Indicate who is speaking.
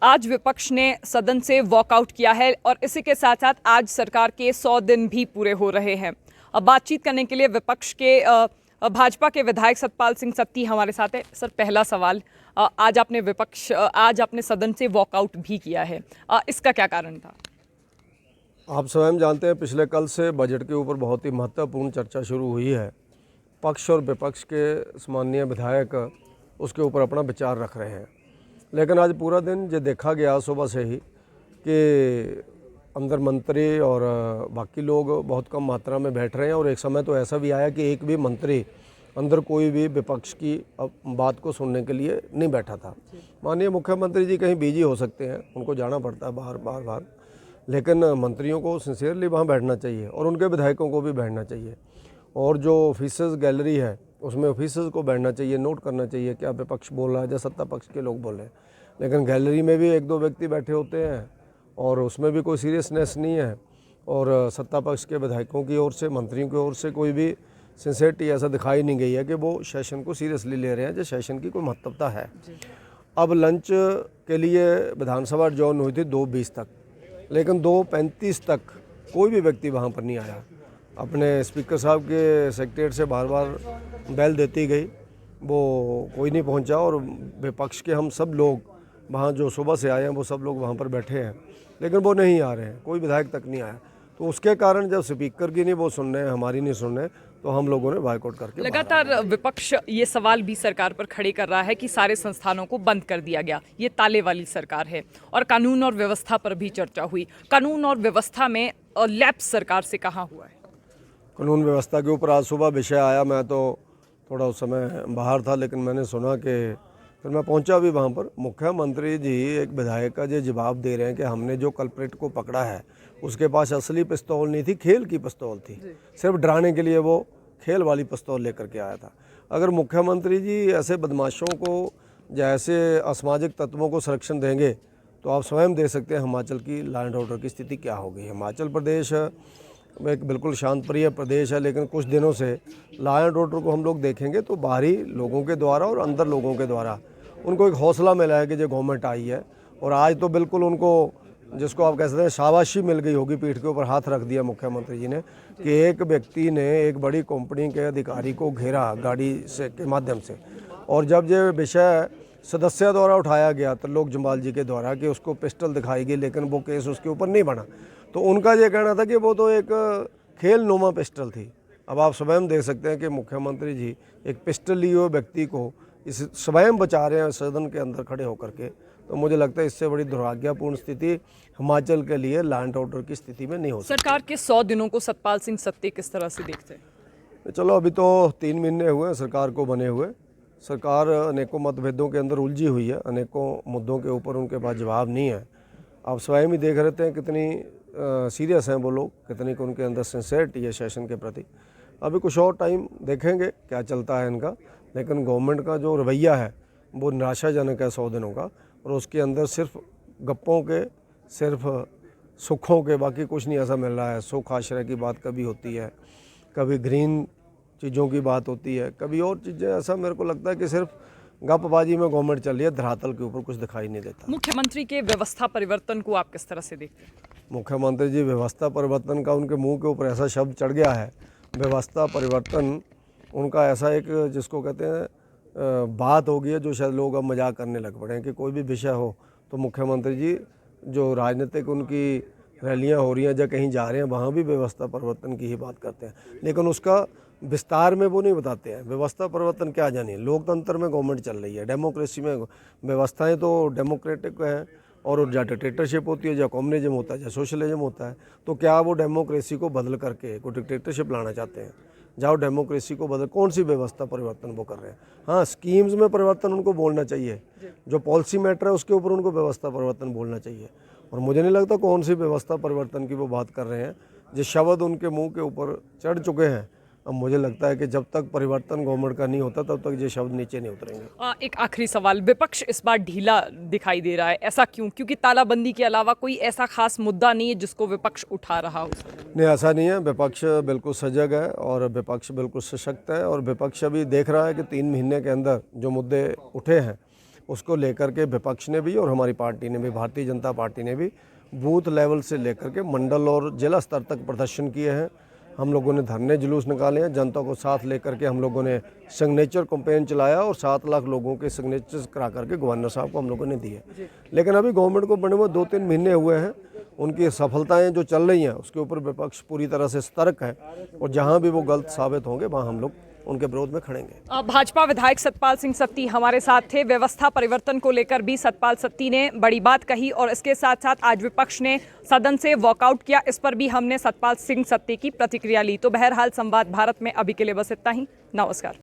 Speaker 1: आज विपक्ष ने सदन से वॉकआउट किया है और इसी के साथ साथ आज सरकार के 100 दिन भी पूरे हो रहे हैं। अब बातचीत करने के लिए विपक्ष के भाजपा के विधायक सतपाल सिंह सत्ती हमारे साथ है। सर, पहला सवाल, आज आपने सदन से वॉकआउट भी किया है, इसका क्या कारण था?
Speaker 2: आप स्वयं जानते हैं, पिछले कल से बजट के ऊपर बहुत ही महत्वपूर्ण चर्चा शुरू हुई है। पक्ष और विपक्ष के सम्मानीय विधायक उसके ऊपर अपना विचार रख रहे हैं, लेकिन आज पूरा दिन ये देखा गया सुबह से ही कि अंदर मंत्री और बाकी लोग बहुत कम मात्रा में बैठ रहे हैं। और एक समय तो ऐसा भी आया कि एक भी मंत्री अंदर कोई भी विपक्ष की बात को सुनने के लिए नहीं बैठा था। माननीय मुख्यमंत्री जी कहीं बिजी हो सकते हैं, उनको जाना पड़ता है बार, लेकिन मंत्रियों को सिंसियरली वहाँ बैठना चाहिए और उनके विधायकों को भी बैठना चाहिए। और जो ऑफिसर्स गैलरी है उसमें ऑफिसर्स को बैठना चाहिए, नोट करना चाहिए क्या विपक्ष बोल रहा है या सत्ता पक्ष के लोग बोल रहे हैं। लेकिन गैलरी में भी एक दो व्यक्ति बैठे होते हैं और उसमें भी कोई सीरियसनेस नहीं है। और सत्ता पक्ष के विधायकों की ओर से, मंत्रियों की ओर से कोई भी सिंसियरिटी ऐसा दिखाई नहीं गई है कि वो सेशन को सीरियसली ले रहे हैं, जो सेशन की कोई महत्वता है। अब लंच के लिए विधानसभा जॉइन हुई थी 2:20 तक, लेकिन 2:35 तक कोई भी व्यक्ति वहाँ पर नहीं आया। अपने स्पीकर साहब के सेक्रेटरी से बार बेल देती गई, वो कोई नहीं पहुँचा। और विपक्ष के हम सब लोग वहाँ जो सुबह से आए हैं वो सब लोग वहाँ पर बैठे हैं, लेकिन वो नहीं आ रहे हैं, कोई विधायक तक नहीं आया। तो उसके कारण जब स्पीकर की नहीं वो सुन रहे हैं, हमारी नहीं सुन रहे, तो हम लोगों ने बायकॉट करके
Speaker 1: लगातार विपक्ष ये सवाल भी सरकार पर खड़े कर रहा है कि सारे संस्थानों को बंद कर दिया गया, ये ताले वाली सरकार है। और कानून और व्यवस्था पर भी चर्चा हुई। कानून और व्यवस्था में लैप्स सरकार से कहाँ हुआ है?
Speaker 2: कानून व्यवस्था के ऊपर आज सुबह विषय आया। मैं तो थोड़ा उस समय बाहर था, लेकिन मैंने सुना कि फिर मैं पहुंचा भी वहाँ पर। मुख्यमंत्री जी एक विधायक का जो जवाब दे रहे हैं कि हमने जो कल्प्रिट को पकड़ा है उसके पास असली पिस्तौल नहीं थी, खेल की पिस्तौल थी, सिर्फ डराने के लिए वो खेल वाली पिस्तौल लेकर के आया था। अगर मुख्यमंत्री जी ऐसे बदमाशों को, जैसे असामाजिक तत्वों को संरक्षण देंगे तो आप स्वयं देख सकते हैं हिमाचल की लॉ एंड ऑर्डर की स्थिति क्या होगी। हिमाचल प्रदेश एक बिल्कुल शांत प्रिय प्रदेश है, लेकिन कुछ दिनों से लॉ एंड ऑर्डर को हम लोग देखेंगे तो बाहरी लोगों के द्वारा और अंदर लोगों के द्वारा उनको एक हौसला मिला है कि जो गवर्नमेंट आई है। और आज तो बिल्कुल उनको, जिसको आप कह सकते हैं, शाबाशी मिल गई होगी, पीठ के ऊपर हाथ रख दिया मुख्यमंत्री जी ने कि एक व्यक्ति ने एक बड़ी कंपनी के अधिकारी को घेरा गाड़ी से के माध्यम से। और जब ये विषय सदस्य द्वारा उठाया गया त्रिलोक जम्वाल जी के द्वारा कि उसको पिस्टल दिखाई गई, लेकिन वो केस उसके ऊपर नहीं बना, तो उनका ये कहना था कि वो तो एक खेल नुमा पिस्टल थी। अब आप स्वयं देख सकते हैं कि मुख्यमंत्री जी एक पिस्टल लिए हुए व्यक्ति को इस स्वयं बचा रहे हैं सदन के अंदर खड़े होकर के। तो मुझे लगता है इससे बड़ी दुर्भाग्यपूर्ण स्थिति हिमाचल के लिए लॉ एंड ऑर्डर की स्थिति में नहीं हो सकती।
Speaker 1: सरकार के 100 दिनों को सतपाल सिंह सत्ती किस तरह से देखते हैं?
Speaker 2: चलो, अभी तो 3 महीने हुए हैं सरकार को बने हुए। सरकार अनेकों मतभेदों के अंदर उलझी हुई है, अनेकों मुद्दों के ऊपर उनके पास जवाब नहीं है। आप स्वयं ही देख रहे हैं कितनी सीरियस हैं वो लोग, कितनी को उनके अंदर सिंसियरिटी है सेशन के प्रति। अभी कुछ और टाइम देखेंगे क्या चलता है इनका, लेकिन गवर्नमेंट का जो रवैया है वो निराशाजनक है 100 दिनों का। और उसके अंदर सिर्फ गप्पों के, सिर्फ सुखों के, बाकी कुछ नहीं ऐसा मिल रहा है। सुख आश्रय की बात कभी होती है, कभी ग्रीन चीज़ों की बात होती है, कभी और चीज़ें। ऐसा मेरे को लगता है कि सिर्फ गपबाजी में गवर्नमेंट चल रही है, धरातल के ऊपर कुछ दिखाई नहीं देता।
Speaker 1: मुख्यमंत्री के व्यवस्था परिवर्तन को आप किस तरह से देखते हैं?
Speaker 2: मुख्यमंत्री जी व्यवस्था परिवर्तन का उनके मुंह के ऊपर ऐसा शब्द चढ़ गया है। व्यवस्था परिवर्तन उनका ऐसा एक, जिसको कहते हैं, बात हो गई है, जो शायद लोग अब मजाक करने लग पड़े हैं कि कोई भी विषय हो तो मुख्यमंत्री जी जो राजनीतिक उनकी रैलियां हो रही हैं या कहीं जा रहे हैं वहाँ भी व्यवस्था परिवर्तन की ही बात करते हैं, लेकिन उसका विस्तार में वो नहीं बताते हैं। व्यवस्था परिवर्तन क्या जानिए, लोकतंत्र में गवर्नमेंट चल रही है, डेमोक्रेसी में व्यवस्थाएं तो डेमोक्रेटिक हैं। और जहाँ डिक्टेटरशिप होती है, जहाँ कम्युनिज्म होता है, जहाँ सोशलिज्म होता है, तो क्या वो डेमोक्रेसी को बदल करके कोई डिक्टेटरशिप लाना चाहते हैं? जाओ डेमोक्रेसी को बदल, कौन सी व्यवस्था परिवर्तन वो कर रहे हैं? हाँ, स्कीम्स में परिवर्तन उनको बोलना चाहिए, जो पॉलिसी मैटर है उसके ऊपर उनको व्यवस्था परिवर्तन बोलना चाहिए। और मुझे नहीं लगता कौन सी व्यवस्था परिवर्तन की वो बात कर रहे हैं। जो शब्द उनके मुंह के ऊपर चढ़ चुके हैं, अब मुझे लगता है कि जब तक परिवर्तन गवर्नमेंट का नहीं होता तब तक ये शब्द नीचे नहीं उतरेंगे।
Speaker 1: एक आखिरी सवाल, विपक्ष इस बार ढीला दिखाई दे रहा है, ऐसा क्यों? क्योंकि तालाबंदी के अलावा कोई ऐसा खास मुद्दा नहीं है जिसको विपक्ष उठा रहा हो।
Speaker 2: नहीं, ऐसा नहीं है। विपक्ष बिल्कुल सजग है और विपक्ष बिल्कुल सशक्त है। और विपक्ष अभी देख रहा है कि 3 महीने के अंदर जो मुद्दे उठे हैं उसको लेकर के विपक्ष ने भी और हमारी पार्टी ने भी, भारतीय जनता पार्टी ने भी बूथ लेवल से लेकर के मंडल और जिला स्तर तक प्रदर्शन किए हैं। हम लोगों ने धरने जुलूस निकाले हैं, जनता को साथ लेकर के हम लोगों ने सिग्नेचर कैंपेन चलाया और 7 लाख लोगों के सिग्नेचर्स करा करके गवर्नर साहब को हम लोगों ने दिए। लेकिन अभी गवर्नमेंट को बने हुए 2-3 महीने हुए हैं, उनकी सफलताएं जो चल रही हैं उसके ऊपर विपक्ष पूरी तरह से सतर्क है और जहां भी वो गलत साबित होंगे वहां हम लोग उनके विरोध में खड़ेंगे।
Speaker 1: भाजपा विधायक सतपाल सिंह सत्ती हमारे साथ थे। व्यवस्था परिवर्तन को लेकर भी सतपाल सत्ती ने बड़ी बात कही और इसके साथ साथ आज विपक्ष ने सदन से वॉकआउट किया, इस पर भी हमने सतपाल सिंह सत्ती की प्रतिक्रिया ली। तो बहरहाल संवाद भारत में अभी के लिए बस इतना ही। नमस्कार।